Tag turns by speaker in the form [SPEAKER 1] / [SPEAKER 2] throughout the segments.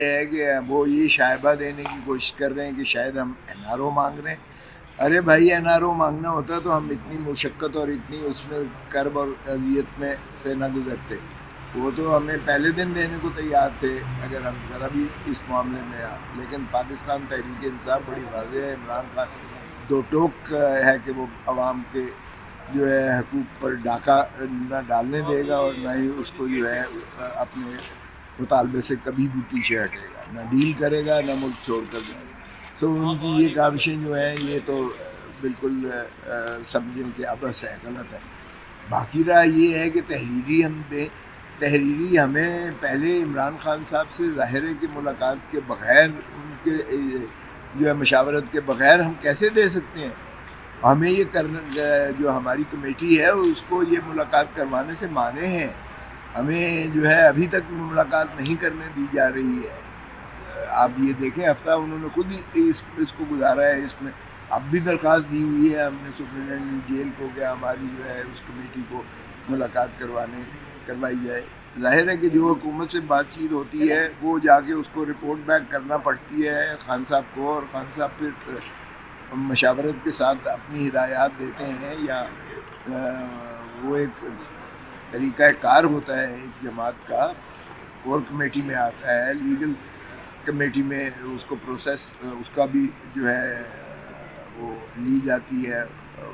[SPEAKER 1] ہے کہ وہ یہ شائبہ دینے کی کوشش کر رہے ہیں کہ شاید ہم این آر او مانگ رہے ہیں. ارے بھائی این آر او مانگنا ہوتا تو ہم اتنی مشقت اور اتنی اس میں کرب اور اذیت میں سے نہ گزرتے. وہ تو ہمیں پہلے دن دینے کو تیار تھے اگر ہم ذرا بھی اس معاملے میں لیکن پاکستان تحریک انصاف بڑی واضح ہے. عمران خان دو ٹوک ہے کہ وہ عوام کے جو ہے حقوق پر ڈاکہ نہ ڈالنے دے گا اور نہ ہی اس کو جو ہے اپنے مطالبے سے کبھی بھی پیچھے ہٹے گا, نہ ڈیل کرے گا نہ ملک چھوڑ کر جائے گا. تو ان کی یہ کاوشیں جو ہیں یہ تو بالکل سمجھیں کہ عبث ہے, غلط ہے. باقی رہا یہ ہے کہ تحریری ہم دیں, تحریری ہمیں پہلے عمران خان صاحب سے ظاہر ہے کہ ملاقات کے بغیر ان کے جو ہے مشاورت کے بغیر ہم کیسے دے سکتے ہیں. ہمیں یہ کرنا جو ہماری کمیٹی ہے اس کو یہ ملاقات کروانے سے مانے ہیں. ہمیں جو ہے ابھی تک ملاقات نہیں کرنے دی جا رہی ہے. آپ یہ دیکھیں ہفتہ انہوں نے خود ہی اس کو گزارا ہے. اس میں اب بھی درخواست دی ہوئی ہے ہم نے سپرنٹینڈنٹ جیل کو کہ ہماری جو ہے اس کمیٹی کو ملاقات کروائی جائے. ظاہر ہے کہ جو حکومت سے بات چیت ہوتی ہے وہ جا کے اس کو رپورٹ بیک کرنا پڑتی ہے خان صاحب کو, اور خان صاحب پھر مشاورت کے ساتھ اپنی ہدایات دیتے ہیں, یا وہ ایک طریقہ کار ہوتا ہے ایک جماعت کا. کور کمیٹی میں آتا ہے, لیگل کمیٹی میں اس کو پروسیس اس کا بھی جو ہے وہ لی جاتی ہے,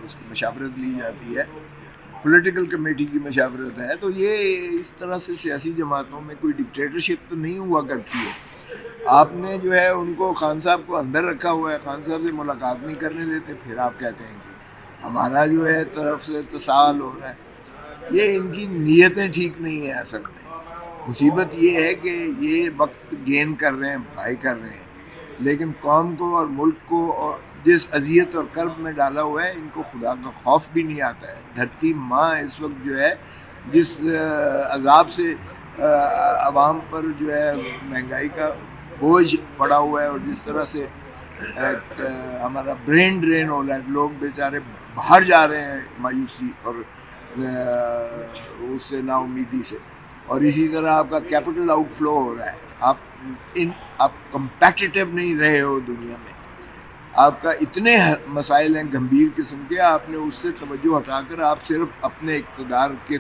[SPEAKER 1] اس کی مشاورت لی جاتی ہے. پولیٹیکل کمیٹی کی مشاورت ہے. تو یہ اس طرح سے سیاسی جماعتوں میں کوئی ڈکٹیٹرشپ تو نہیں ہوا کرتی ہے. آپ نے جو ہے ان کو خان صاحب کو اندر رکھا ہوا ہے, خان صاحب سے ملاقات نہیں کرنے دیتے, پھر آپ کہتے ہیں کہ ہمارا جو ہے طرف سے تساہل ہو رہا ہے. یہ ان کی نیتیں ٹھیک نہیں ہیں. اصل میں مصیبت یہ ہے کہ یہ وقت گین کر رہے ہیں, بھائی کر رہے ہیں, لیکن قوم کو اور ملک کو اور جس اذیت اور کرب میں ڈالا ہوا ہے ان کو خدا کا خوف بھی نہیں آتا ہے. دھرتی ماں اس وقت جو ہے جس عذاب سے عوام پر جو ہے مہنگائی کا بوجھ پڑا ہوا ہے, اور جس طرح سے ہمارا برین ڈرین ہو رہا ہے, لوگ بیچارے باہر جا رہے ہیں مایوسی اور اس سے نا امیدی سے, اور اسی طرح آپ کا کیپٹل آؤٹ فلو ہو رہا ہے. آپ کمپیٹیٹو نہیں رہے ہو دنیا میں. آپ کا اتنے مسائل ہیں گمبھیر قسم کے, آپ نے اس سے توجہ ہٹا کر آپ صرف اپنے اقتدار کے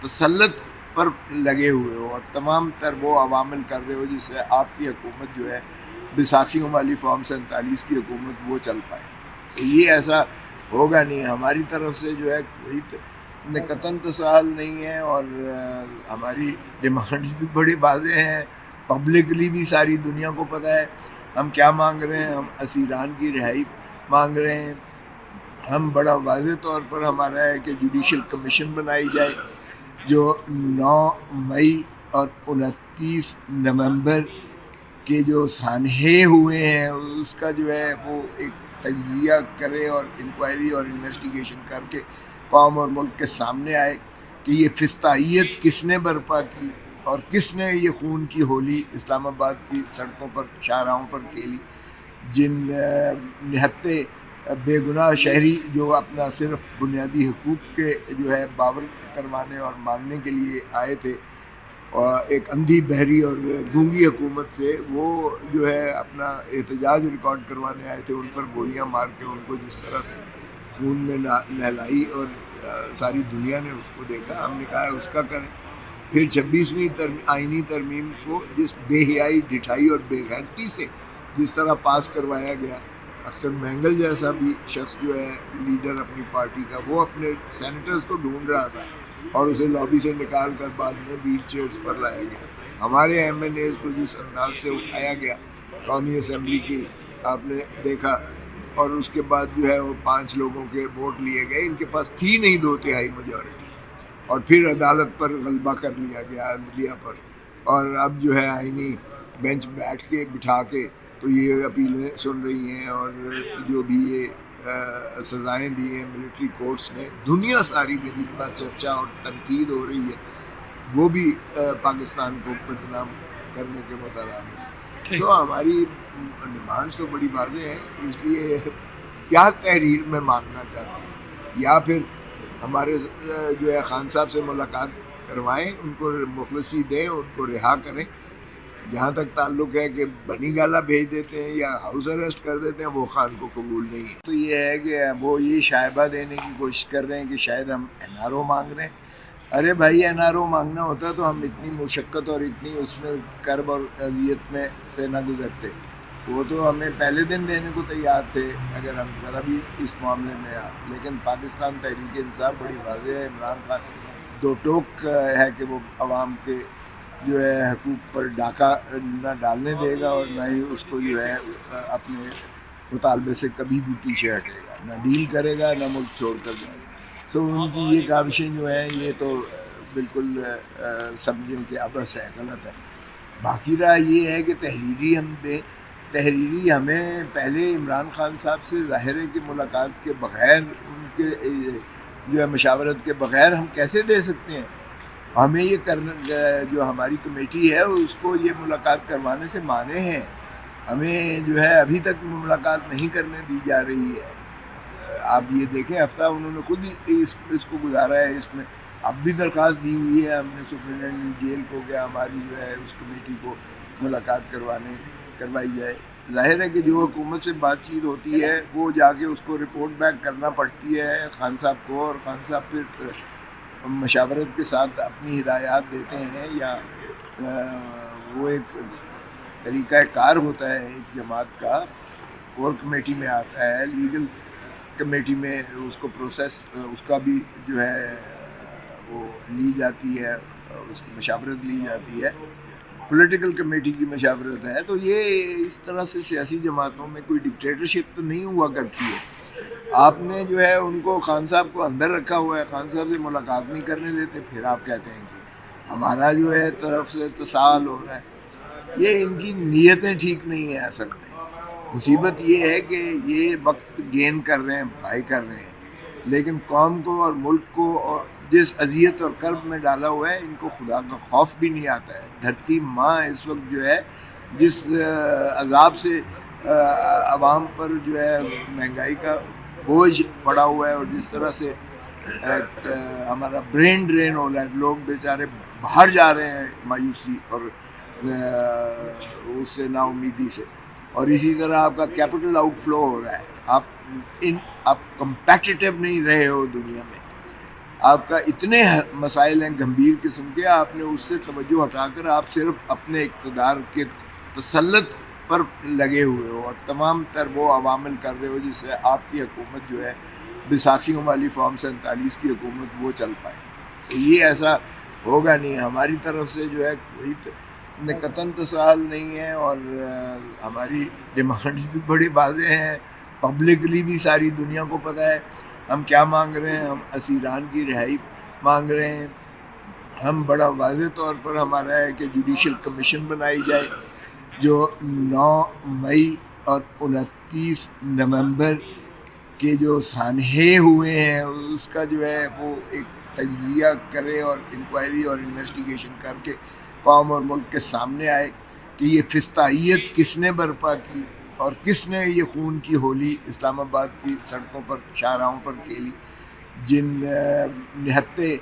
[SPEAKER 1] تسلط پر لگے ہوئے ہو, اور تمام تر وہ عوامل کر رہے ہو جس سے آپ کی حکومت جو ہے بیساکھیوں والی فارم 47 کی حکومت وہ چل پائے. تو یہ ایسا ہوگا نہیں. ہماری طرف سے جو ہے کوئی قطعاً تساہل نہیں ہے, اور ہماری ڈیمانڈز بھی بڑی واضح ہیں. پبلکلی بھی ساری دنیا کو پتہ ہے ہم کیا مانگ رہے ہیں. ہم اسیران کی رہائی مانگ رہے ہیں. ہم بڑا واضح طور پر ہمارا ہے کہ جوڈیشل کمیشن بنائی جائے جو 9 مئی اور 29 نومبر کے جو سانحے ہوئے ہیں اس کا جو ہے وہ ایک تجزیہ کرے اور انکوائری اور انویسٹیگیشن کر کے قوم اور ملک کے سامنے آئے کہ یہ فسطائیت کس نے برپا کی اور کس نے یہ خون کی ہولی اسلام آباد کی سڑکوں پر شاہراہوں پر کھیلی. جن نہتے بے گناہ شہری جو اپنا صرف بنیادی حقوق کے جو ہے باور کروانے اور ماننے کے لیے آئے تھے, اور ایک اندھی بہری اور گونگی حکومت سے وہ جو ہے اپنا احتجاج ریکارڈ کروانے آئے تھے, ان پر گولیاں مار کے ان کو جس طرح سے خون میں نہلائی, اور ساری دنیا نے اس کو دیکھا. ہم نے کہا ہے اس کا کریں. پھر 26ویں آئینی ترمیم کو جس بے حیائی, ڈٹھائی اور بے غیرتی سے جس طرح پاس کروایا گیا, اختر مینگل جیسا بھی شخص جو ہے لیڈر اپنی پارٹی کا, وہ اپنے سینیٹرز کو ڈھونڈ رہا تھا اور اسے لابی سے نکال کر بعد میں ویل چیئرز پر لایا گیا. ہمارے ایم این ایز کو جس انداز سے اٹھایا گیا قومی اسمبلی کی آپ نے دیکھا, اور اس کے بعد جو ہے وہ 5 لوگوں کے ووٹ لیے گئے. ان کے پاس تھی نہیں 2/3 میجورٹی, اور پھر عدالت پر غلبہ کر لیا گیا, عدلیہ پر. اور اب جو ہے آئینی بینچ بٹھا کے تو یہ اپیلیں سن رہی ہیں, اور جو بھی یہ سزائیں دی ہیں ملٹری کورٹس نے, دنیا ساری میں جتنا چرچا اور تنقید ہو رہی ہے وہ بھی پاکستان کو بدنام کرنے کے مترادف. تو ہماری ڈیمانڈس تو بڑی واضح ہیں. اس لیے کیا تحریر میں مانگنا چاہتے ہیں, یا پھر ہمارے جو ہے خان صاحب سے ملاقات کروائیں, ان کو مخلصی دیں, ان کو رہا کریں, جہاں تک تعلق ہے کہ بنی گالا بھیج دیتے ہیں یا ہاؤس اریسٹ کر دیتے ہیں، وہ خان کو قبول نہیں ہے. تو یہ ہے کہ وہ یہ شائبہ دینے کی کوشش کر رہے ہیں کہ شاید ہم این آر او مانگ رہے ہیں. ارے بھائی این آر او مانگنا ہوتا تو ہم اتنی مشقت اور اتنی اس میں کرب اور اذیت میں سے نہ گزرتے. وہ تو ہمیں پہلے دن دینے کو تیار تھے اگر ہم ذرا بھی اس معاملے میں لیکن پاکستان تحریک انصاف بڑی واضح ہے. عمران خان دو ٹوک ہے کہ وہ عوام کے جو ہے حقوق پر ڈاکہ نہ ڈالنے دے گا اور نہ ہی اس کو جو ہے اپنے مطالبے سے کبھی بھی پیچھے ہٹے گا، نہ ڈیل کرے گا نہ ملک چھوڑ کر جائے گا. تو ان کی یہ کاوشیں جو ہیں یہ تو بالکل سمجھیں کہ عبث ہے، غلط ہے. باقی رہا یہ ہے کہ تحریری ہم دیں. تحریری ہمیں پہلے عمران خان صاحب سے ظاہر ہے کہ ملاقات کے بغیر ان کے جو ہے مشاورت کے بغیر ہم کیسے دے سکتے ہیں. ہمیں یہ کرنا، جو ہماری کمیٹی ہے اس کو یہ ملاقات کروانے سے مانے ہیں. ہمیں جو ہے ابھی تک ملاقات نہیں کرنے دی جا رہی ہے. آپ یہ دیکھیں ہفتہ انہوں نے خود ہی اس کو گزارا ہے. اس میں اب بھی درخواست دی ہوئی ہے ہم نے سپرنٹینڈنٹ جیل کو کہ ہماری جو ہے اس کمیٹی کو ملاقات کروائی جائے. ظاہر ہے کہ جو حکومت سے بات چیت ہوتی ہے وہ جا کے اس کو رپورٹ بیک کرنا پڑتی ہے خان صاحب کو، اور خان صاحب پھر مشاورت کے ساتھ اپنی ہدایات دیتے ہیں، یا وہ ایک طریقہ کار ہوتا ہے ایک جماعت کا. کور کمیٹی میں آتا ہے، لیگل کمیٹی میں اس کو پروسیس اس کا بھی جو ہے وہ لی جاتی ہے، اس کی مشاورت لی جاتی ہے. پولیٹیکل کمیٹی کی مشاورت ہے. تو یہ اس طرح سے سیاسی جماعتوں میں کوئی ڈکٹیٹرشپ تو نہیں ہوا کرتی ہے. آپ نے جو ہے ان کو خان صاحب کو اندر رکھا ہوا ہے، خان صاحب سے ملاقات نہیں کرنے دیتے، پھر آپ کہتے ہیں کہ ہمارا جو ہے طرف سے تساہل ہو رہا ہے. یہ ان کی نیتیں ٹھیک نہیں ہیں. اصل میں مصیبت یہ ہے کہ یہ وقت گین کر رہے ہیں، بھائی کر رہے ہیں، لیکن قوم کو اور ملک کو اور جس اذیت اور کرب میں ڈالا ہوا ہے ان کو خدا کا خوف بھی نہیں آتا ہے. دھرتی ماں اس وقت جو ہے جس عذاب سے عوام پر جو ہے مہنگائی کا بوجھ پڑا ہوا ہے، اور جس طرح سے ہمارا برین ڈرین ہو رہا ہے، لوگ بیچارے باہر جا رہے ہیں مایوسی اور اس سے نا امیدی سے، اور اسی طرح آپ کا کیپٹل آؤٹ فلو ہو رہا ہے. آپ کمپیٹیٹیو نہیں رہے ہو دنیا میں. آپ کا اتنے مسائل ہیں گمبھیر قسم کے، آپ نے اس سے توجہ ہٹا کر آپ صرف اپنے اقتدار کے تسلط پر لگے ہوئے ہو اور تمام تر وہ عوامل کر رہے ہو جس سے آپ کی حکومت جو ہے بیساکھیوں والی فارم 47 کی حکومت وہ چل پائے. تو یہ ایسا ہوگا نہیں. ہماری طرف سے جو ہے کوئی قطعاً تساہل نہیں ہے، اور ہماری ڈیمانڈز بھی بڑی واضح ہیں، پبلکلی بھی ساری دنیا کو پتہ ہے ہم کیا مانگ رہے ہیں. ہم اسیران کی رہائی مانگ رہے ہیں. ہم بڑا واضح طور پر ہمارا ہے کہ جوڈیشل کمیشن بنائی جائے جو 9 مئی اور 29 نومبر کے جو سانحے ہوئے ہیں اس کا جو ہے وہ ایک تجزیہ کرے اور انکوائری اور انویسٹیگیشن کر کے قوم اور ملک کے سامنے آئے کہ یہ فسطائیت کس نے برپا کی اور کس نے یہ خون کی ہولی اسلام آباد کی سڑکوں پر شاہراہوں پر کھیلی. جن نہتے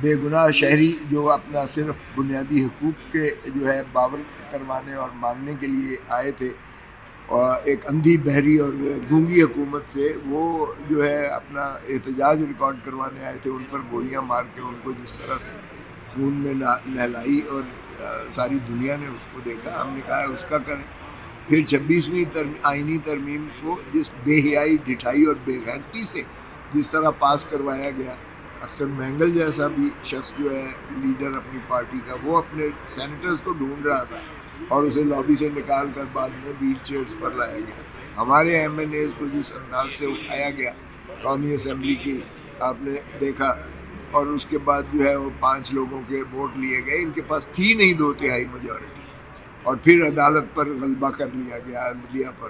[SPEAKER 1] بے گناہ شہری جو اپنا صرف بنیادی حقوق کے جو ہے باور کروانے اور ماننے کے لیے آئے تھے، اور ایک اندھی بہری اور گونگی حکومت سے وہ جو ہے اپنا احتجاج ریکارڈ کروانے آئے تھے، ان پر گولیاں مار کے ان کو جس طرح سے خون میں نہلائی اور ساری دنیا نے اس کو دیکھا. ہم نے کہا ہے اس کا کریں. پھر 26ویں آئینی ترمیم کو جس بے حیائی، ڈھٹائی اور بے غیرتی سے جس طرح پاس کروایا گیا، اختر مینگل جیسا بھی شخص جو ہے لیڈر اپنی پارٹی کا، وہ اپنے سینیٹرز کو ڈھونڈ رہا تھا اور اسے لابی سے نکال کر بعد میں ویل چیئرز پر لایا گیا. ہمارے ایم این ایز کو جس انداز سے اٹھایا گیا قومی اسمبلی کی آپ نے دیکھا، اور اس کے بعد جو ہے وہ 5 لوگوں کے ووٹ لیے گئے. ان کے پاس تھی نہیں 2/3 میجورٹی، اور پھر عدالت پر غلبہ کر لیا گیا، عدلیہ پر.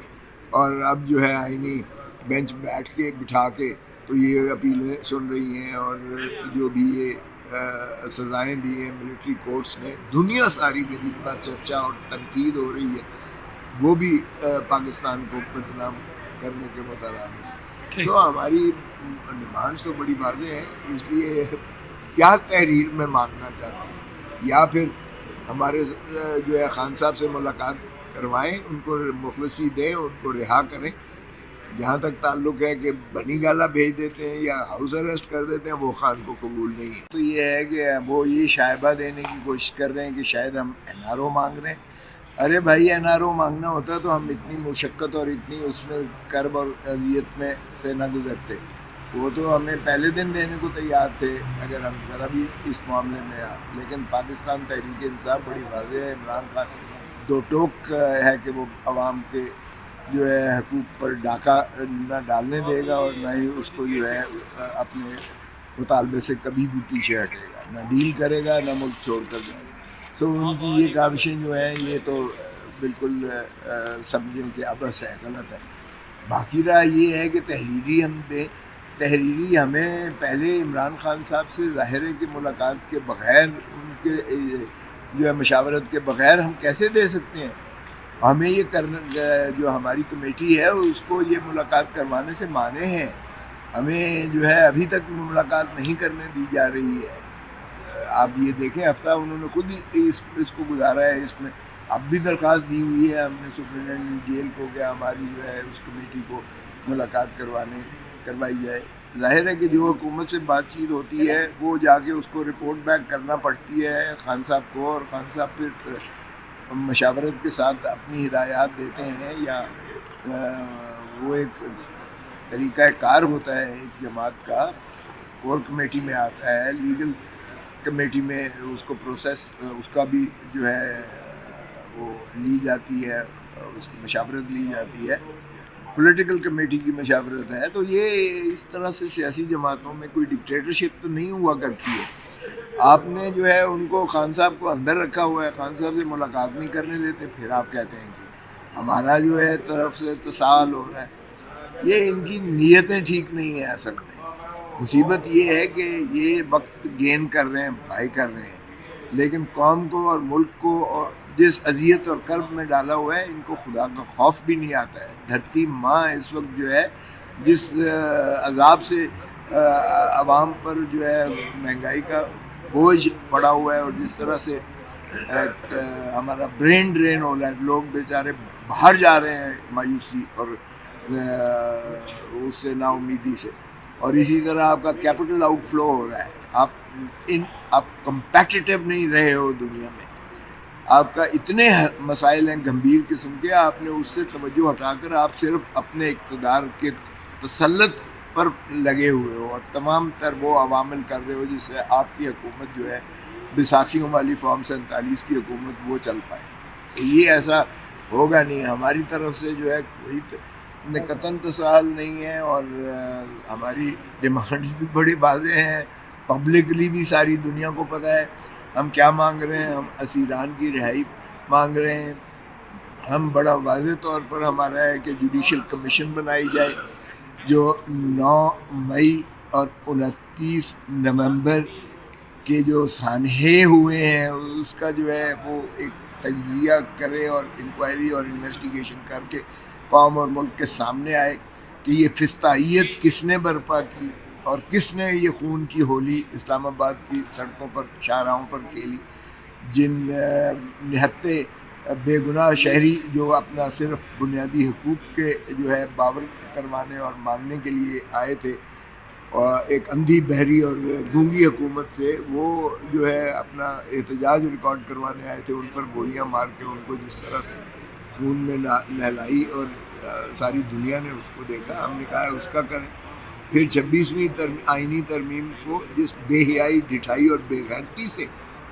[SPEAKER 1] اور اب جو ہے آئینی بینچ بٹھا کے تو یہ اپیلیں سن رہی ہیں، اور جو بھی یہ سزائیں دی ہیں ملٹری کورٹس نے، دنیا ساری میں جتنا چرچا اور تنقید ہو رہی ہے وہ بھی پاکستان کو بدنام کرنے کے مترادف. تو ہماری ڈیمانڈس تو بڑی واضح ہیں. اس لیے کیا تحریر میں مانگنا چاہتے ہیں، یا پھر ہمارے جو ہے خان صاحب سے ملاقات کروائیں، ان کو مخلصی دیں، ان کو رہا کریں. جہاں تک تعلق ہے کہ بنی گالا بھیج دیتے ہیں یا ہاؤس اریسٹ کر دیتے ہیں، وہ خان کو قبول نہیں ہے. تو یہ ہے کہ وہ یہ شائبہ دینے کی کوشش کر رہے ہیں کہ شاید ہم این آر او مانگ رہے ہیں. ارے بھائی، این آر او مانگنا ہوتا تو ہم اتنی مشقت اور اتنی اس میں کرب اور اذیت میں سے نہ گزرتے. وہ تو ہمیں پہلے دن دینے کو تیار تھے اگر ہم ذرا بھی اس معاملے میں لیکن پاکستان تحریک انصاف بڑی واضح ہے. عمران خان دو ٹوک ہے کہ وہ عوام کے جو ہے حقوق پر ڈاکہ نہ ڈالنے دے گا اور نہ ہی اس کو جو ہے اپنے مطالبے سے کبھی بھی پیچھے ہٹے گا، نہ ڈیل کرے گا نہ ملک چھوڑ کر جائے گا. تو ان کی یہ کاوشیں جو ہیں یہ تو بالکل سمجھیں کہ عبث ہے، غلط ہے. باقی رہا یہ ہے کہ تحریری ہم دیں. تحریری ہمیں پہلے عمران خان صاحب سے ظاہر ہے کہ ملاقات کے بغیر، ان کے جو ہے مشاورت کے بغیر ہم کیسے دے سکتے ہیں. ہمیں یہ کرنا، جو ہماری کمیٹی ہے اس کو یہ ملاقات کروانے سے مانے ہیں. ہمیں جو ہے ابھی تک ملاقات نہیں کرنے دی جا رہی ہے. آپ یہ دیکھیں ہفتہ انہوں نے خود ہی اس کو گزارا ہے. اس میں اب بھی درخواست دی ہوئی ہے ہم نے سپرنٹینڈنٹ جیل کو کہ ہماری جو ہے اس کمیٹی کو ملاقات کروائی جائے. ظاہر ہے کہ جو حکومت سے بات چیت ہوتی ہے وہ جا کے اس کو رپورٹ بیک کرنا پڑتی ہے خان صاحب کو، اور خان صاحب پھر مشاورت کے ساتھ اپنی ہدایات دیتے ہیں، یا وہ ایک طریقہ کار ہوتا ہے ایک جماعت کا. کور کمیٹی میں آتا ہے، لیگل کمیٹی میں اس کو پروسیس اس کا بھی جو ہے وہ لی جاتی ہے، اس کی مشاورت لی جاتی ہے. پولیٹیکل کمیٹی کی مشاورت ہے. تو یہ اس طرح سے سیاسی جماعتوں میں کوئی ڈکٹیٹرشپ تو نہیں ہوا کرتی ہے. آپ نے جو ہے ان کو خان صاحب کو اندر رکھا ہوا ہے، خان صاحب سے ملاقات نہیں کرنے دیتے، پھر آپ کہتے ہیں کہ ہمارا جو ہے طرف سے تصال ہو رہا ہے. یہ ان کی نیتیں ٹھیک نہیں ہیں. اصل میں مصیبت یہ ہے کہ یہ وقت گین کر رہے ہیں، بھائی کر رہے ہیں، لیکن قوم کو اور ملک کو اور جس اذیت اور کرب میں ڈالا ہوا ہے ان کو خدا کا خوف بھی نہیں آتا ہے. دھرتی ماں اس وقت جو ہے جس عذاب سے عوام پر جو ہے مہنگائی کا بوجھ پڑا ہوا ہے، اور جس طرح سے ہمارا برین ڈرین ہو رہا ہے، لوگ بیچارے باہر جا رہے ہیں مایوسی اور اس سے نا امیدی سے، اور اسی طرح آپ کا کیپٹل آؤٹ فلو ہو رہا ہے. آپ کمپیٹیٹیو نہیں رہے ہو دنیا میں. آپ کا اتنے مسائل ہیں گمبھیر قسم کے، آپ نے اس سے توجہ ہٹا کر آپ صرف اپنے اقتدار کے تسلط پر لگے ہوئے ہو، اور تمام تر وہ عوامل کر رہے ہو جس سے آپ کی حکومت جو ہے بیساکھیوں والی فارم 47 کی حکومت وہ چل پائے. تو یہ ایسا ہوگا نہیں. ہماری طرف سے جو ہے کوئی قطعاً تصال نہیں ہے، اور ہماری ڈیمانڈز بھی بڑی واضح ہیں. پبلکلی بھی ساری دنیا کو پتہ ہے ہم کیا مانگ رہے ہیں. ہم اسیران کی رہائی مانگ رہے ہیں. ہم بڑا واضح طور پر ہمارا ہے کہ جوڈیشل کمیشن بنائی جائے جو 9 مئی اور 29 نومبر کے جو سانحے ہوئے ہیں اس کا جو ہے وہ ایک تجزیہ کرے اور انکوائری اور انویسٹیگیشن کر کے قوم اور ملک کے سامنے آئے کہ یہ فسطائیت کس نے برپا کی اور کس نے یہ خون کی ہولی اسلام آباد کی سڑکوں پر شاہراہوں پر کھیلی. جن نہتے بے گناہ شہری جو اپنا صرف بنیادی حقوق کے جو ہے باور کروانے اور مانگنے کے لیے آئے تھے، اور ایک اندھی بہری اور گونگی حکومت سے وہ جو ہے اپنا احتجاج ریکارڈ کروانے آئے تھے، ان پر گولیاں مار کے ان کو جس طرح سے خون میں نہلائی اور ساری دنیا نے اس کو دیکھا. ہم نے کہا اس کا کریں. پھر 26ویں آئینی ترمیم کو جس بے حیائی، ڈٹھائی اور بے غیرتی سے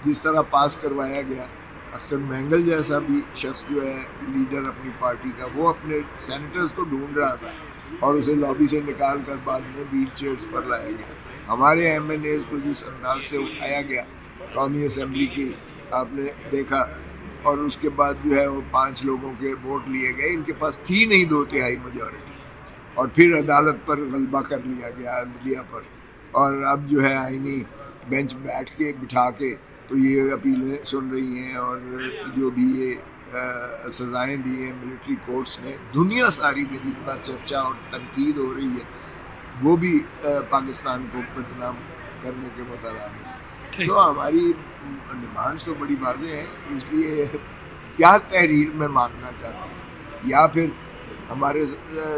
[SPEAKER 1] جس طرح پاس کروایا گیا، اختر مینگل جیسا بھی شخص جو ہے لیڈر اپنی پارٹی کا، وہ اپنے سینیٹرز کو ڈھونڈ رہا تھا اور اسے لابی سے نکال کر بعد میں ویل چیئرز پر لایا گیا. ہمارے ایم این ایز کو جس انداز سے اٹھایا گیا قومی اسمبلی کی آپ نے دیکھا، اور اس کے بعد جو ہے وہ 5 لوگوں کے ووٹ لیے گئے. ان کے پاس تھی نہیں 2/3 میجورٹی، اور پھر عدالت پر غلبہ کر لیا گیا، عدلیہ پر. اور اب جو ہے آئینی بینچ بٹھا کے تو یہ اپیلیں سن رہی ہیں، اور جو بھی یہ سزائیں دی ہیں ملٹری کورٹس نے. دنیا ساری میں جتنا چرچا اور تنقید ہو رہی ہے وہ بھی پاکستان کو بدنام کرنے کے مترادف ہے. تو ہماری ڈیمانڈس تو بڑی واضح ہیں، اس لیے کیا تحریر میں مانگنا چاہتے ہیں، یا پھر ہمارے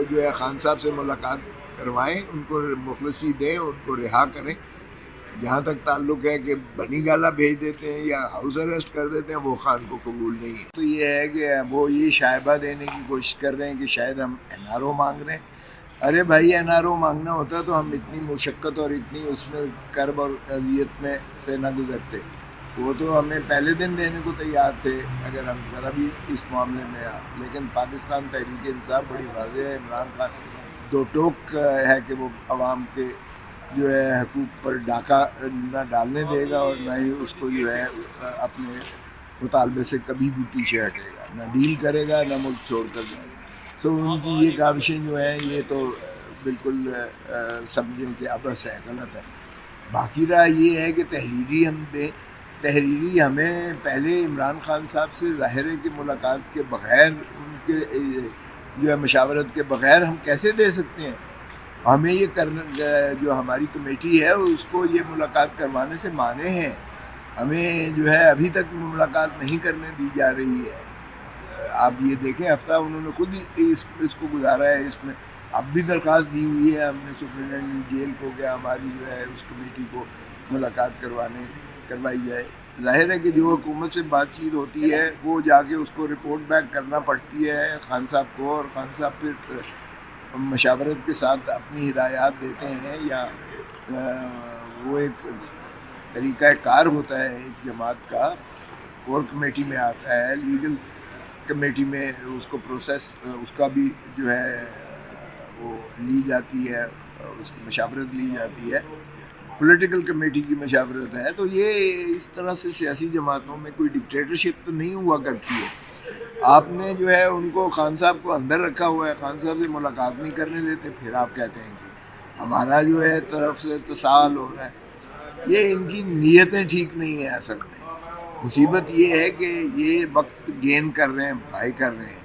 [SPEAKER 1] جو ہے خان صاحب سے ملاقات کروائیں، ان کو مخلصی دیں، ان کو رہا کریں. جہاں تک تعلق ہے کہ بنی گالا بھیج دیتے ہیں یا ہاؤس اریسٹ کر دیتے ہیں، وہ خان کو قبول نہیں ہے. تو یہ ہے کہ وہ یہ شائبہ دینے کی کوشش کر رہے ہیں کہ شاید ہم این آر او مانگ رہے ہیں. ارے بھائی، این آر او مانگنا ہوتا تو ہم اتنی مشقت اور اتنی اس میں کرب اور اذیت میں سے نہ گزرتے. وہ تو ہمیں پہلے دن دینے کو تیار تھے اگر ہم ذرا بھی اس معاملے میں لیکن پاکستان تحریک انصاف بڑی واضح ہے. عمران خان دو ٹوک ہے کہ وہ عوام کے جو ہے حقوق پر ڈاکہ نہ ڈالنے دے گا اور نہ ہی اس کو جو ہے اپنے مطالبے سے کبھی بھی پیچھے ہٹے گا، نہ ڈیل کرے گا، نہ ملک چھوڑ کر جائے گا. تو ان کی یہ کاوشیں جو ہیں یہ تو بالکل سمجھیں کہ عبث ہے، غلط ہے. باقی رہا یہ ہے کہ تحریری ہم دیں. تحریری ہمیں پہلے عمران خان صاحب سے ظاہر ہے کہ ملاقات کے بغیر، ان کے جو ہے مشاورت کے بغیر ہم کیسے دے سکتے ہیں. ہمیں یہ کرنا، جو ہماری کمیٹی ہے اس کو یہ ملاقات کروانے سے مانے ہیں. ہمیں جو ہے ابھی تک ملاقات نہیں کرنے دی جا رہی ہے. آپ یہ دیکھیں، ہفتہ انہوں نے خود ہی اس کو گزارا ہے. اس میں اب بھی درخواست دی ہوئی ہے ہم نے سپرنٹینڈنٹ جیل کو کہ ہماری جو ہے اس کمیٹی کو ملاقات کروائی جائے. ظاہر ہے کہ جو حکومت سے بات چیت ہوتی ہے وہ جا کے اس کو رپورٹ بیک کرنا پڑتی ہے خان صاحب کو، اور خان صاحب پھر مشاورت کے ساتھ اپنی ہدایات دیتے ہیں، یا وہ ایک طریقہ کار ہوتا ہے ایک جماعت کا. کور کمیٹی میں آتا ہے، لیگل کمیٹی میں اس کو پروسیس، اس کا بھی جو ہے وہ لی جاتی ہے، اس کی مشاورت لی جاتی ہے. پولیٹیکل کمیٹی کی مشاورت ہے. تو یہ اس طرح سے سیاسی جماعتوں میں کوئی ڈکٹیٹرشپ تو نہیں ہوا کرتی ہے. آپ نے جو ہے ان کو، خان صاحب کو اندر رکھا ہوا ہے، خان صاحب سے ملاقات نہیں کرنے دیتے، پھر آپ کہتے ہیں کہ ہمارا جو ہے طرف سے تساہل ہو رہا ہے. یہ ان کی نیتیں ٹھیک نہیں ہیں. اصل میں مصیبت یہ ہے کہ یہ وقت گین کر رہے ہیں، بھائی کر رہے ہیں،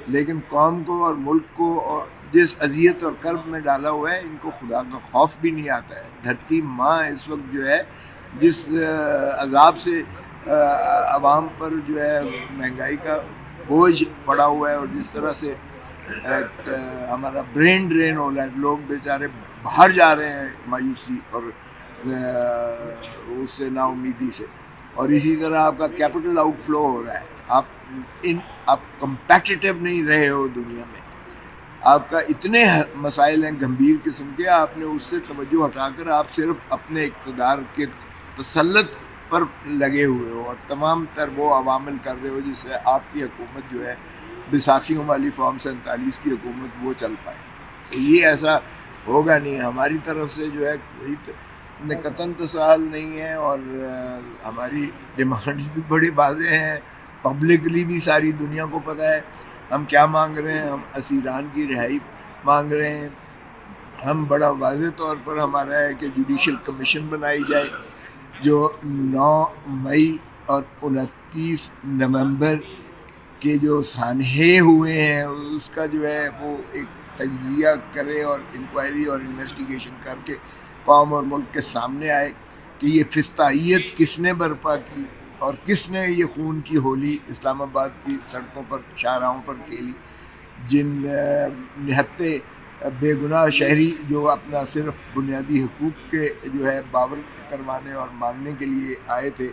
[SPEAKER 1] لیکن قوم کو اور ملک کو اور جس اذیت اور کرب میں ڈالا ہوا ہے، ان کو خدا کا خوف بھی نہیں آتا ہے. دھرتی ماں اس وقت جو ہے جس عذاب سے عوام پر جو ہے مہنگائی کا بوجھ پڑا ہوا ہے، اور جس طرح سے ہمارا برین ڈرین ہو رہا ہے، لوگ بیچارے باہر جا رہے ہیں مایوسی اور اس سے نا امیدی سے. اور اسی طرح آپ کا کیپٹل آؤٹ فلو ہو رہا ہے. آپ کمپیٹیٹیو نہیں رہے ہو دنیا میں. آپ کا اتنے مسائل ہیں گمبھیر قسم کے، آپ نے اس سے توجہ ہٹا کر آپ صرف اپنے اقتدار کے تسلط پر لگے ہوئے ہو، اور تمام تر وہ عوامل کر رہے ہو جس سے آپ کی حکومت جو ہے بیساکھیوں والی فارم 47 کی حکومت وہ چل پائے. تو یہ ایسا ہوگا نہیں. ہماری طرف سے جو ہے کوئی قطعاً تساہل نہیں ہے، اور ہماری ڈیمانڈز بھی بڑی واضح ہیں. پبلکلی بھی ساری دنیا کو پتہ ہے ہم کیا مانگ رہے ہیں. ہم اسیران کی رہائی مانگ رہے ہیں. ہم بڑا واضح طور پر ہمارا ہے کہ جوڈیشل کمیشن بنائی جائے جو 9 مئی اور 29 نومبر کے جو سانحے ہوئے ہیں اس کا جو ہے وہ ایک تجزیہ کرے اور انکوائری اور انویسٹیگیشن کر کے قوم اور ملک کے سامنے آئے کہ یہ فسطائیت کس نے برپا کی اور کس نے یہ خون کی ہولی اسلام آباد کی سڑکوں پر، شاہراہوں پر کھیلی. جن نہتے بے گناہ شہری جو اپنا صرف بنیادی حقوق کے جو ہے باور کروانے اور ماننے کے لیے آئے تھے،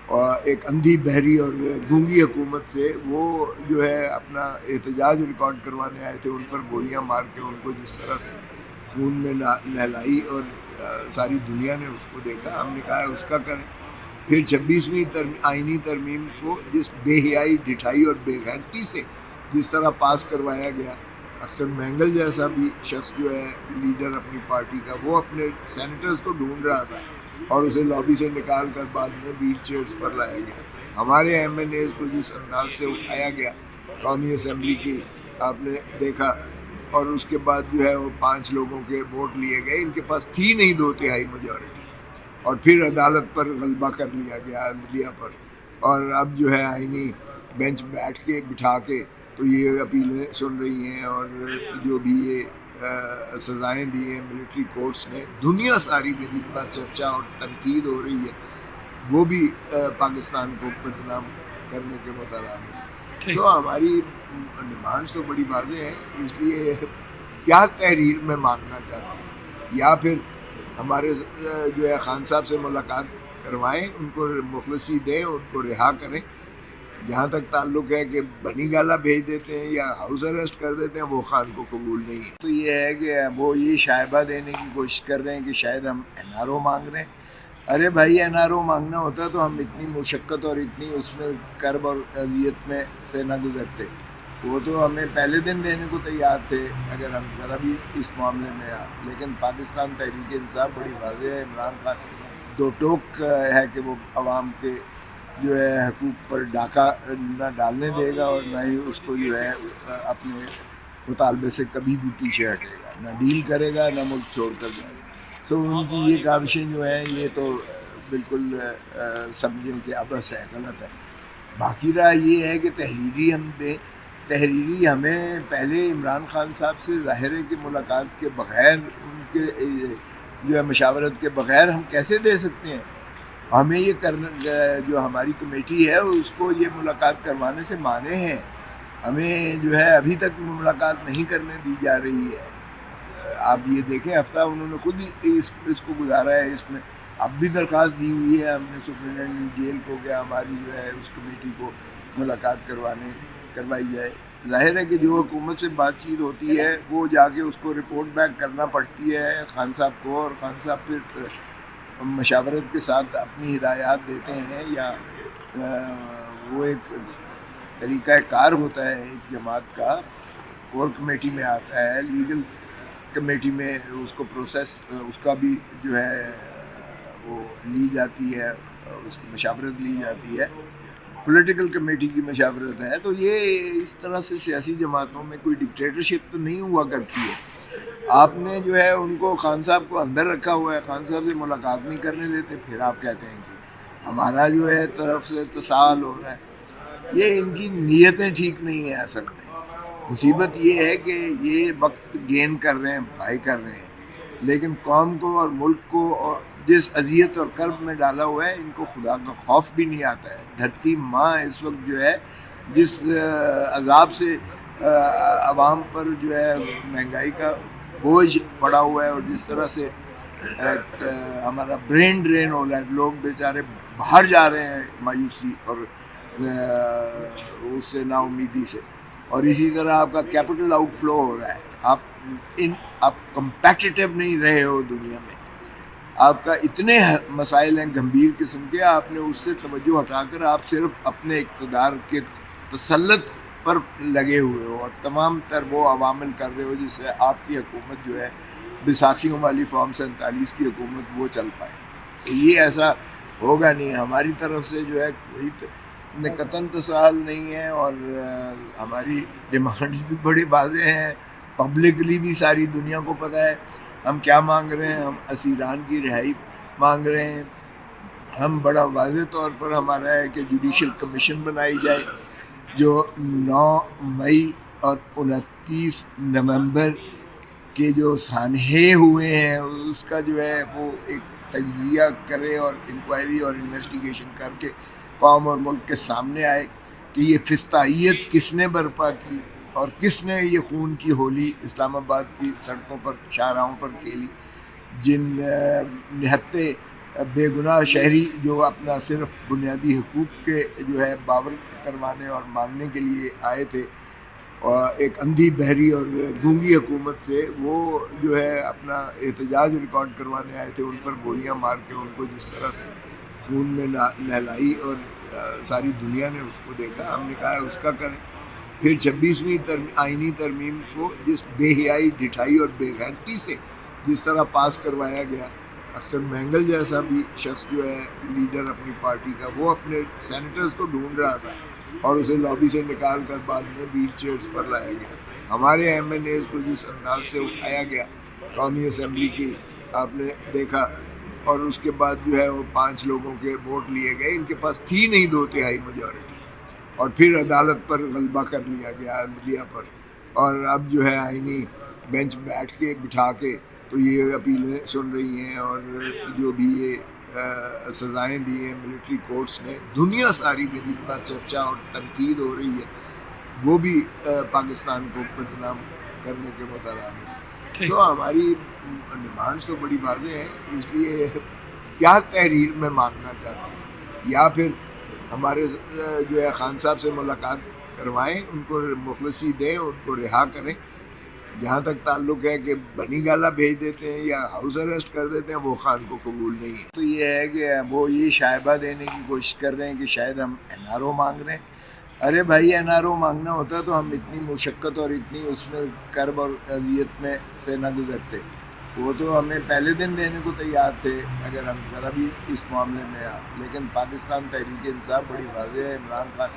[SPEAKER 1] اور ایک اندھی بہری اور گونگی حکومت سے وہ جو ہے اپنا احتجاج ریکارڈ کروانے آئے تھے، ان پر گولیاں مار کے ان کو جس طرح سے خون میں نہلائی، اور ساری دنیا نے اس کو دیکھا. ہم نے کہا ہے اس کا کریں. پھر 26ویں آئینی ترمیم کو جس بے حیائی، ڈھٹائی اور بے غیرتی سے جس طرح پاس کروایا گیا، اختر مینگل جیسا بھی شخص جو ہے لیڈر اپنی پارٹی کا، وہ اپنے سینیٹرز کو ڈھونڈ رہا تھا اور اسے لابی سے نکال کر بعد میں ویل چیئرز پر لایا گیا. ہمارے ایم این ایز کو جس انداز سے اٹھایا گیا قومی اسمبلی کی، آپ نے دیکھا، اور اس کے بعد جو ہے وہ 5 لوگوں کے ووٹ لیے گئے. ان کے پاس تھی نہیں 2/3 میجورٹی، اور پھر عدالت پر غلبہ کر لیا گیا، عدلیہ پر. اور اب جو ہے آئینی بینچ بٹھا کے تو یہ اپیلیں سن رہی ہیں، اور جو بھی یہ سزائیں دی ہیں ملٹری کورٹس نے. دنیا ساری میں جتنا چرچا اور تنقید ہو رہی ہے وہ بھی پاکستان کو بدنام کرنے کے مترادف. تو ہماری ڈیمانڈس تو بڑی واضح ہیں. اس لیے کیا تحریر میں مانگنا چاہتے ہیں، یا پھر ہمارے جو ہے خان صاحب سے ملاقات کروائیں، ان کو مخلصی دیں، ان کو رہا کریں. جہاں تک تعلق ہے کہ بنی گالہ بھیج دیتے ہیں یا ہاؤس اریسٹ کر دیتے ہیں، وہ خان کو قبول نہیں ہے. تو یہ ہے کہ وہ یہ شائبہ دینے کی کوشش کر رہے ہیں کہ شاید ہم این آر او مانگ رہے ہیں. ارے بھائی، این آر او مانگنا ہوتا تو ہم اتنی مشقت اور اتنی اس میں کرب اور اذیت میں سے نہ گزرتے. وہ تو ہمیں پہلے دن دینے کو تیار تھے اگر ہم ذرا بھی اس معاملے میں لیکن پاکستان تحریک انصاف بڑی واضح ہے. عمران خان دو ٹوک ہے کہ وہ عوام کے جو ہے حقوق پر ڈاکہ نہ ڈالنے دے گا، اور نہ ہی اس کو جو ہے اپنے مطالبے سے کبھی بھی پیچھے ہٹے گا، نہ ڈیل کرے گا، نہ ملک چھوڑ کر جائے گا. تو ان کی یہ کاوشیں جو ہیں یہ تو بالکل سمجھیں کہ عبث ہے، غلط ہے. باقی رہا یہ ہے کہ تحریری ہم دیں. تحریری ہمیں پہلے عمران خان صاحب سے ظاہر ہے کہ ملاقات کے بغیر، ان کے جو ہے مشاورت کے بغیر ہم کیسے دے سکتے ہیں. ہمیں یہ کرنا، جو ہماری کمیٹی ہے اس کو یہ ملاقات کروانے سے مانے ہیں. ہمیں جو ہے ابھی تک ملاقات نہیں کرنے دی جا رہی ہے. آپ یہ دیکھیں، ہفتہ انہوں نے خود ہی اس کو گزارا ہے. اس میں اب بھی درخواست دی ہوئی ہے ہم نے سپرنٹینڈنٹ جیل کو کہ ہماری جو ہے اس کمیٹی کو ملاقات کروائی جائے. ظاہر ہے کہ جو حکومت سے بات چیت ہوتی ہے وہ جا کے اس کو رپورٹ بیک کرنا پڑتی ہے خان صاحب کو، اور خان صاحب پھر مشاورت کے ساتھ اپنی ہدایات دیتے ہیں، یا وہ ایک طریقہ کار ہوتا ہے ایک جماعت کا. کور کمیٹی میں آتا ہے، لیگل کمیٹی میں اس کو پروسیس اس کا بھی جو ہے وہ لی جاتی ہے، اس کی مشاورت لی جاتی ہے. پولیٹیکل کمیٹی کی مشاورت ہے. تو یہ اس طرح سے سیاسی جماعتوں میں کوئی ڈکٹیٹرشپ تو نہیں ہوا کرتی ہے. آپ نے جو ہے ان کو خان صاحب کو اندر رکھا ہوا ہے، خان صاحب سے ملاقات نہیں کرنے دیتے، پھر آپ کہتے ہیں کہ ہمارا جو ہے طرف سے تساہل ہو رہا ہے. یہ ان کی نیتیں ٹھیک نہیں ہیں. اصل میں مصیبت یہ ہے کہ یہ وقت گین کر رہے ہیں، بھائی کر رہے ہیں، لیکن قوم کو اور ملک کو اور جس اذیت اور کرب میں ڈالا ہوا ہے، ان کو خدا کا خوف بھی نہیں آتا ہے. دھرتی ماں اس وقت جو ہے جس عذاب سے عوام پر جو ہے مہنگائی کا بوجھ پڑا ہوا ہے، اور جس طرح سے ہمارا برین ڈرین ہو رہا ہے، لوگ بیچارے باہر جا رہے ہیں مایوسی اور اس سے نا امیدی سے، اور اسی طرح آپ کا کیپٹل آؤٹ فلو ہو رہا ہے. آپ کمپیٹیٹو نہیں رہے ہو دنیا میں. آپ کا اتنے مسائل ہیں گمبھیر قسم کے، آپ نے اس سے توجہ ہٹا کر آپ صرف اپنے اقتدار کے تسلط پر لگے ہوئے ہو، اور تمام تر وہ عوامل کر رہے ہو جس سے آپ کی حکومت جو ہے بیساکھیوں والی فارم 47 کی حکومت وہ چل پائے. تو یہ ایسا ہوگا نہیں. ہماری طرف سے جو ہے کوئی قطعاً تساہل نہیں ہے، اور ہماری ڈیمانڈز بھی بڑی واضح ہیں. پبلکلی بھی ساری دنیا کو پتہ ہے ہم کیا مانگ رہے ہیں. ہم اسیران کی رہائی مانگ رہے ہیں. ہم بڑا واضح طور پر ہمارا ہے کہ جوڈیشل کمیشن بنائی جائے جو 9 مئی اور 29 نومبر کے جو سانحے ہوئے ہیں اس کا جو ہے وہ ایک تجزیہ کرے، اور انکوائری اور انویسٹیگیشن کر کے قوم اور ملک کے سامنے آئے کہ یہ فسطائیت کس نے برپا کی، اور کس نے یہ خون کی ہولی اسلام آباد کی سڑکوں پر، شاہراہوں پر کھیلی. جن نہتے بے گناہ شہری جو اپنا صرف بنیادی حقوق کے جو ہے باور کروانے اور ماننے کے لیے آئے تھے، اور ایک اندھی بہری اور گونگی حکومت سے، وہ جو ہے اپنا احتجاج ریکارڈ کروانے آئے تھے، ان پر گولیاں مار کے ان کو جس طرح سے خون میں نہلائی، اور ساری دنیا نے اس کو دیکھا. ہم نے کہا ہے اس کا کریں. پھر 26ویں آئینی ترمیم کو جس بے حیائی، ڈھٹائی اور بے غیرتی سے جس طرح پاس کروایا گیا، اختر مینگل جیسا بھی شخص جو ہے لیڈر اپنی پارٹی کا، وہ اپنے سینیٹرز کو ڈھونڈ رہا تھا اور اسے لابی سے نکال کر بعد میں ویل چیئرز پر لایا گیا. ہمارے ایم این ایز کو جس انداز سے اٹھایا گیا قومی اسمبلی کی، آپ نے دیکھا، اور اس کے بعد جو ہے وہ 5 لوگوں کے ووٹ لیے گئے. ان کے پاس تھی نہیں 2/3 میجورٹی، اور پھر عدالت پر غلبہ کر لیا گیا، عدلیہ پر. اور اب جو ہے آئینی بینچ بٹھا کے تو یہ اپیلیں سن رہی ہیں، اور جو بھی یہ سزائیں دی ہیں ملٹری کورٹس نے، دنیا ساری میں جتنا چرچا اور تنقید ہو رہی ہے وہ بھی پاکستان کو بدنام کرنے کے مترادف ہے۔ تو ہماری ڈیمانڈس تو بڑی واضح ہیں، اس لیے کیا تحریر میں مانگنا چاہتے ہیں، یا پھر ہمارے جو ہے خان صاحب سے ملاقات کروائیں، ان کو مخلصی دیں، ان کو رہا کریں۔ جہاں تک تعلق ہے کہ بنی گالہ بھیج دیتے ہیں یا ہاؤس اریسٹ کر دیتے ہیں، وہ خان کو قبول نہیں ہے۔ تو یہ ہے کہ وہ یہ شائبہ دینے کی کوشش کر رہے ہیں کہ شاید ہم این آر او مانگ رہے ہیں۔ ارے بھائی، این آر او مانگنا ہوتا تو ہم اتنی مشقت اور اتنی اس میں کرب اور اذیت میں سے نہ گزرتے، وہ تو ہمیں پہلے دن دینے کو تیار تھے اگر ہم ذرا بھی اس معاملے میں لیکن پاکستان تحریک انصاف بڑی واضح ہے، عمران خان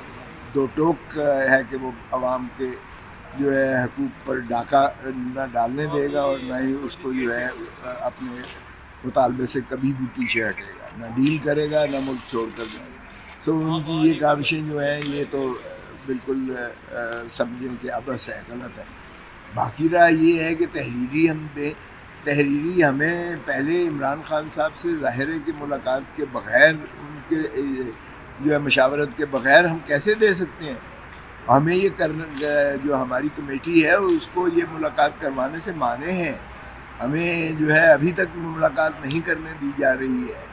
[SPEAKER 1] دو ٹوک ہے کہ وہ عوام کے جو ہے حقوق پر ڈاکہ نہ ڈالنے دے گا اور نہ ہی اس کو جو ہے اپنے مطالبے سے کبھی بھی پیچھے ہٹے گا، نہ ڈیل کرے گا نہ ملک چھوڑ کر جائے گا۔ تو ان کی یہ کاوشیں جو ہیں یہ تو بالکل سمجھیں کہ عبث ہے، غلط ہے۔ باقی رہا یہ ہے کہ تحریری ہم دیں، تحریری ہمیں پہلے عمران خان صاحب سے ظاہر ہے کہ ملاقات کے بغیر، ان کے جو ہے مشاورت کے بغیر ہم کیسے دے سکتے ہیں؟ ہمیں یہ کرنا، جو ہماری کمیٹی ہے اس کو یہ ملاقات کروانے سے مانے ہیں، ہمیں جو ہے ابھی تک ملاقات نہیں کرنے دی جا رہی ہے۔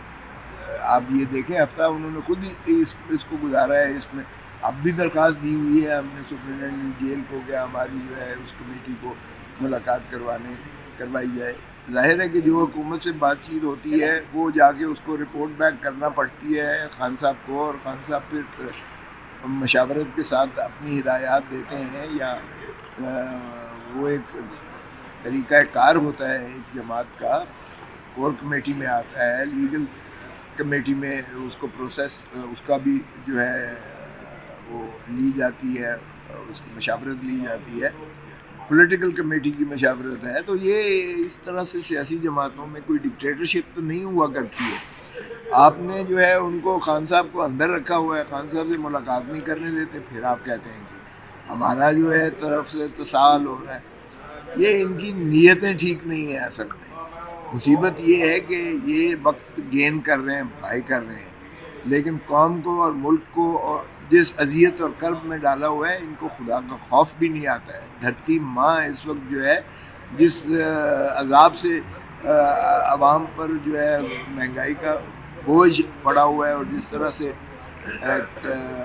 [SPEAKER 1] آپ یہ دیکھیں، ہفتہ انہوں نے خود ہی اس کو گزارا ہے، اس میں اب بھی درخواست دی ہوئی ہے ہم نے سپرنٹینڈنٹ جیل کو کہ ہماری جو ہے اس کمیٹی کو ملاقات کروائی جائے۔ ظاہر ہے کہ جو حکومت سے بات چیت ہوتی ہے وہ جا کے اس کو رپورٹ بیک کرنا پڑتی ہے خان صاحب کو، اور خان صاحب پھر مشاورت کے ساتھ اپنی ہدایات دیتے ہیں، یا وہ ایک طریقہ کار ہوتا ہے ایک جماعت کا، کور کمیٹی میں آتا ہے، لیگل کمیٹی میں اس کو پروسیس اس کا بھی جو ہے وہ لی جاتی ہے، اس کی مشاورت لی جاتی ہے، پولیٹیکل کمیٹی کی مشاورت ہے۔ تو یہ اس طرح سے سیاسی جماعتوں میں کوئی ڈکٹیٹرشپ تو نہیں ہوا کرتی ہے۔ آپ نے جو ہے ان کو خان صاحب کو اندر رکھا ہوا ہے، خان صاحب سے ملاقات نہیں کرنے دیتے، پھر آپ کہتے ہیں کہ ہمارا جو ہے طرف سے تساہل ہو رہا ہے۔ یہ ان کی نیتیں ٹھیک نہیں ہیں۔ اصل میں مصیبت یہ ہے کہ یہ وقت گین کر رہے ہیں، بھائی کر رہے ہیں، لیکن قوم کو اور ملک کو اور جس اذیت اور کرب میں ڈالا ہوا ہے، ان کو خدا کا خوف بھی نہیں آتا ہے۔ دھرتی ماں اس وقت جو ہے جس عذاب سے عوام پر جو ہے مہنگائی کا بوجھ پڑا ہوا ہے، اور جس طرح سے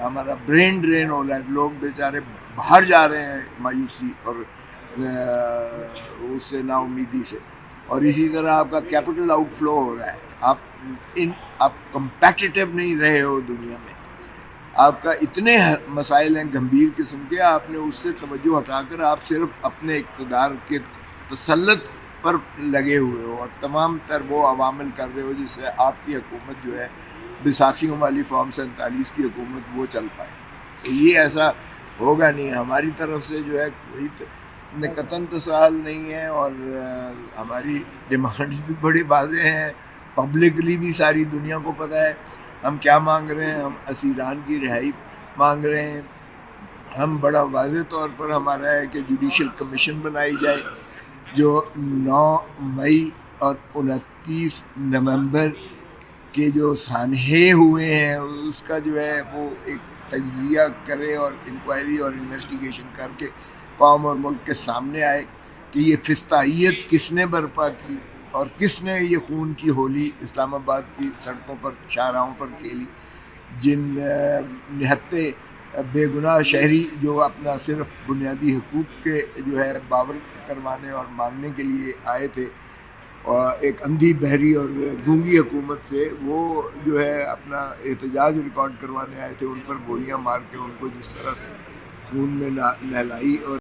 [SPEAKER 1] ہمارا برین ڈرین ہو رہا ہے، لوگ بیچارے باہر جا رہے ہیں مایوسی اور اس سے نا امیدی سے، اور اسی طرح آپ کا کیپٹل آؤٹ فلو ہو رہا ہے۔ آپ کمپیٹیٹیو نہیں رہے ہو دنیا میں، آپ کا اتنے مسائل ہیں گمبھیر قسم کے، آپ نے اس سے توجہ ہٹا کر آپ صرف اپنے اقتدار کے تسلط پر لگے ہوئے ہو، اور تمام تر وہ عوامل کر رہے ہو جس سے آپ کی حکومت جو ہے بیساکھیوں والی فارم 47 کی حکومت وہ چل پائے۔ تو یہ ایسا ہوگا نہیں، ہماری طرف سے جو ہے کوئی قطعاً تساہل نہیں ہے، اور ہماری ڈیمانڈز بھی بڑی واضح ہیں، پبلکلی بھی ساری دنیا کو پتہ ہے ہم کیا مانگ رہے ہیں۔ ہم اسیران کی رہائی مانگ رہے ہیں، ہم بڑا واضح طور پر ہمارا ہے کہ جوڈیشل کمیشن بنائی جائے جو 9 مئی اور 29 نومبر کے جو سانحے ہوئے ہیں اس کا جو ہے وہ ایک تجزیہ کرے اور انکوائری اور انویسٹیگیشن کر کے قوم اور ملک کے سامنے آئے کہ یہ فسطائیت کس نے برپا کی اور کس نے یہ خون کی ہولی اسلام آباد کی سڑکوں پر شاہراہوں پر کھیلی، جن نہتے بے گناہ شہری جو اپنا صرف بنیادی حقوق کے جو ہے باور کروانے اور ماننے کے لیے آئے تھے، اور ایک اندھی بہری اور گونگی حکومت سے وہ جو ہے اپنا احتجاج ریکارڈ کروانے آئے تھے، ان پر گولیاں مار کے ان کو جس طرح سے خون میں نہلائی اور